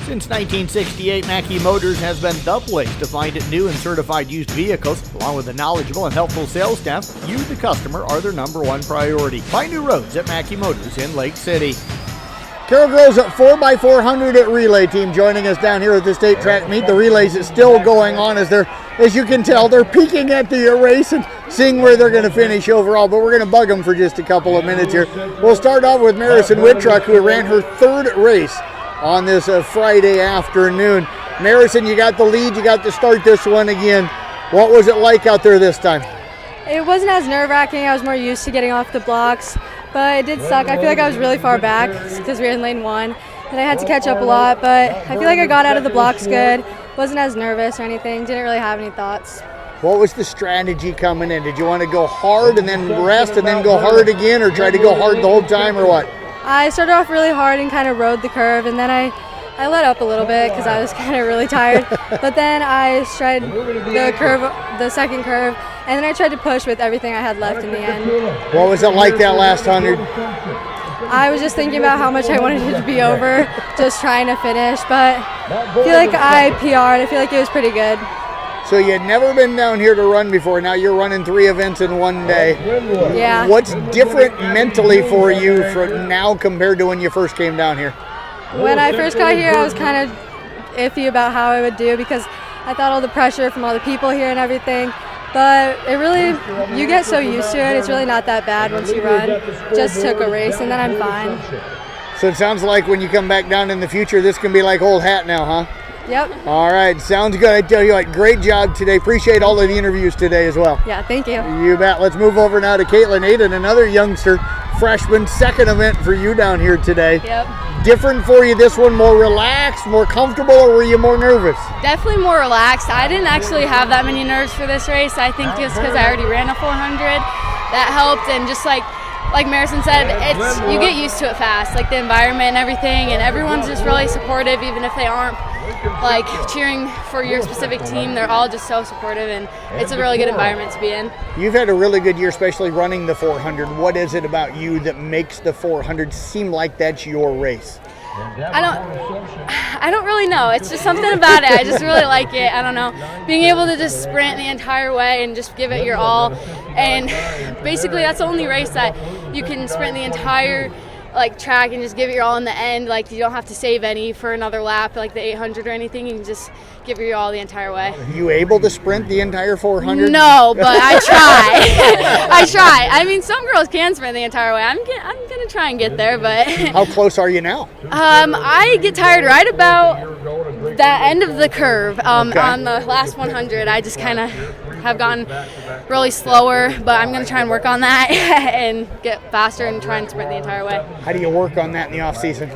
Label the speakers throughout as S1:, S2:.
S1: Since 1968, Mackey Motors has been the place to find new and certified used vehicles. Along with a knowledgeable and helpful sales staff, you, the customer, are their number one priority. Find new roads at Mackey Motors in Lake City.
S2: Carroll Girls at 4x400 at relay team joining us down here at the state track meet. The relays is still going on as you can tell, they're peeking at the race and seeing where they're going to finish overall, but we're going to bug them for just a couple of minutes here. We'll start off with Marison Whittruck, who ran her third race on this Friday afternoon. Marison, you got the lead, you got to start this one again. What was it like out there this time?
S3: It wasn't as nerve-wracking. I was more used to getting off the blocks, but it did suck. I feel like I was really far back because we were in lane 1, and I had to catch up a lot, but I feel like I got out of the blocks good. Wasn't as nervous or anything. Didn't really have any thoughts.
S2: What was the strategy coming in? Did you want to go hard and then rest and then go hard again, or try to go hard the whole time, or what?
S3: I started off really hard and kind of rode the curve, and then I let up a little bit because I was kind of really tired. But then I tried the second curve, and then I tried to push with everything I had left in the end.
S2: What was it like that last 100?
S3: I was just thinking about how much I wanted it to be over, just trying to finish. But I feel like I PR'd. I feel like it was pretty good.
S2: So you had never been down here to run before. Now you're running 3 events in one day.
S3: Yeah.
S2: What's different mentally for you from now compared to when you first came down here?
S3: When I first got here, I was kind of iffy about how I would do because I thought all the pressure from all the people here and everything. But you get so used to it, it's really not that bad once you run. Just took a race and then I'm fine.
S2: So it sounds like when you come back down in the future, this can be like old hat now, huh?
S3: Yep.
S2: All right, sounds good. I tell you what, great job today. Appreciate all of the interviews today as well.
S3: Yeah, thank you.
S2: You bet. Let's move over now to Caitlin Aiden, another youngster, freshman, second event for you down here today.
S3: Yep.
S2: Different for you, this one, more relaxed, more comfortable, or were you more nervous?
S4: Definitely more relaxed. I didn't actually have that many nerves for this race. I think just because I already ran a 400, that helped. And just like Marison said, you get used to it fast, like the environment and everything, and everyone's just really supportive, even if they aren't like cheering for your specific team. They're all just so supportive, and it's a really good environment to be in.
S2: You've had a really good year, especially running the 400. What is it about you that makes the 400 seem like that's your race?
S4: I don't really know. It's just something about it. I just really like it. I don't know. Being able to just sprint the entire way and just give it your all. And basically that's the only race that you can sprint the entire track and just give it your all in the end. Like, you don't have to save any for another lap, like the 800 or anything. You can just give it your all the entire way.
S2: Are you able to sprint the entire 400?
S4: No, but I try. I try. I mean, some girls can sprint the entire way. I'm gonna try and get there, but
S2: how close are you now?
S4: I get tired right about the end of the curve. On the last 100, I just kind of have gotten really slower, but I'm going to try and work on that and get faster and try and sprint the entire way.
S2: How do you work on that in the off season?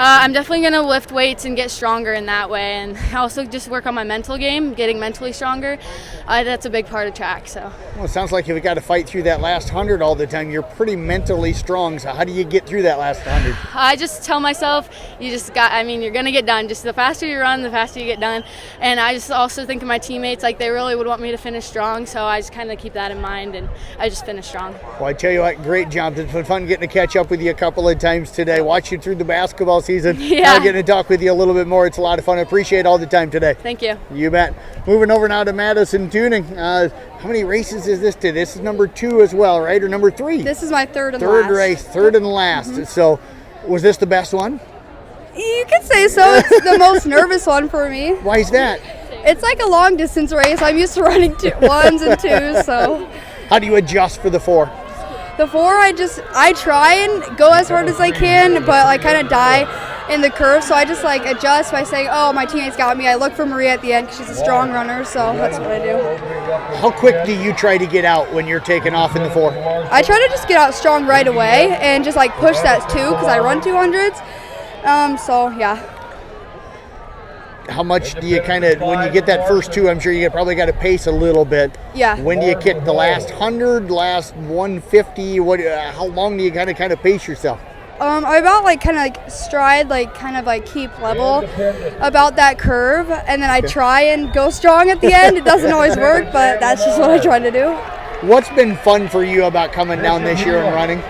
S4: I'm definitely going to lift weights and get stronger in that way, and also just work on my mental game, getting mentally stronger. That's a big part of track. So.
S2: Well, it sounds like you've got to fight through that last 100 all the time. You're pretty mentally strong, so how do you get through that last 100?
S4: I just tell myself, you're going to get done. Just the faster you run, the faster you get done. And I just also think of my teammates, like they really would want me to finish strong, so I just kind of keep that in mind, and I just finish strong.
S2: Well, I tell you what, great job. It's been fun getting to catch up with you a couple of times today. Watch you through the basketball season.
S4: Yeah.
S2: Now getting to talk with you a little bit more. It's a lot of fun. I appreciate all the time today.
S4: Thank you.
S2: You bet. Moving over now to Madison Tuning. How many races is this today? This is number 2 as well, right? Or number 3?
S5: This is my third and
S2: last. Third and last. Mm-hmm. So was this the best one?
S5: You could say so. It's the most nervous one for me.
S2: Why is that?
S5: It's like a long distance race. I'm used to running 1s and 2s, so.
S2: How do you adjust for the 4?
S5: The 4, I try and go as hard as I can, but I kind of die in the curve, so I just adjust by saying, oh, my teammates got me. I look for Maria at the end because she's a strong runner, so that's what I do.
S2: How quick do you try to get out when you're taking off in the 4?
S5: I try to just get out strong right away and just push that 2 because I run 200s. So yeah.
S2: How much do you when you get that first 2, I'm sure you probably got to pace a little bit.
S5: Yeah.
S2: When do you kick the last 100, last 150? How long do you kind of pace yourself?
S5: I about stride, keep level about that curve, and then I try and go strong at the end. It doesn't always work, but that's just what I try to do.
S2: What's been fun for you about coming down this year and running?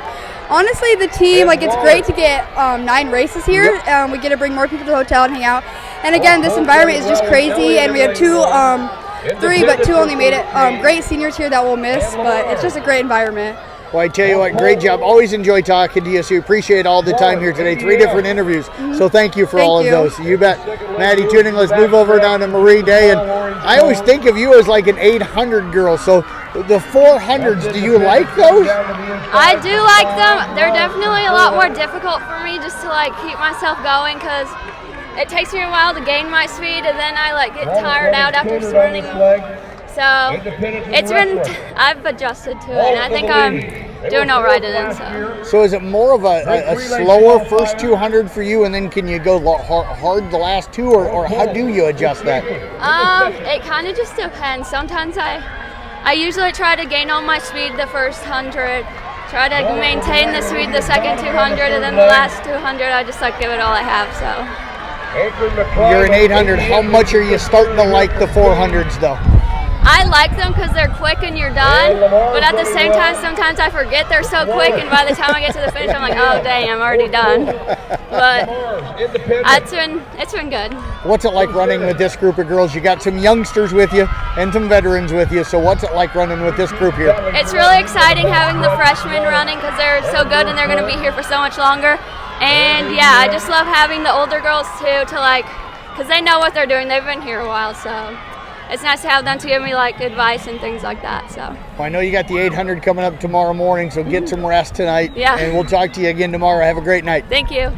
S5: Honestly, the team, it's great to get 9 races here. We get to bring more people to the hotel and hang out. And again, this environment is just crazy, and we have three, but two only made it. Great seniors here that we'll miss, but it's just a great environment.
S2: Well, I tell you what, great job. Always enjoy talking to you, so we appreciate all the time here today. 3 different interviews, so thank you for all of those. You bet. Maddie Tuning, let's move over down to Marie Day. And I always think of you as like an 800 girl, so the 400s, do you like those?
S6: I do like them. They're definitely a lot more difficult for me just to like keep myself going because it takes me a while to gain my speed and then I like get tired out after sprinting. So I've adjusted to it and I think I'm doing all right in it.
S2: So is it more of a slower first 200 for you and then can you go hard the last two or how do you adjust that?
S6: It kind of just depends. Sometimes I usually try to gain all my speed the first 100, try to maintain the speed the second 200, and then the last 200 I just like give it all I have. So
S2: you're an 800. How much are you starting to like the 400s though?
S6: I like them because they're quick and you're done, but at the same time sometimes I forget they're so quick and by the time I get to the finish I'm like, oh dang, I'm already done. But it's been good.
S2: What's it like running with this group of girls? You got some youngsters with you and some veterans with you, so what's it like running with this group here?
S6: It's really exciting having the freshmen running because they're so good and they're going to be here for so much longer. And yeah, I just love having the older girls too because they know what they're doing. They've been here a while, so it's nice to have them to give me like advice and things like that. So
S2: well, I know you got the 800 coming up tomorrow morning, so get some rest tonight.
S6: Yeah.
S2: And we'll talk to you again tomorrow. Have a great night.
S6: Thank you.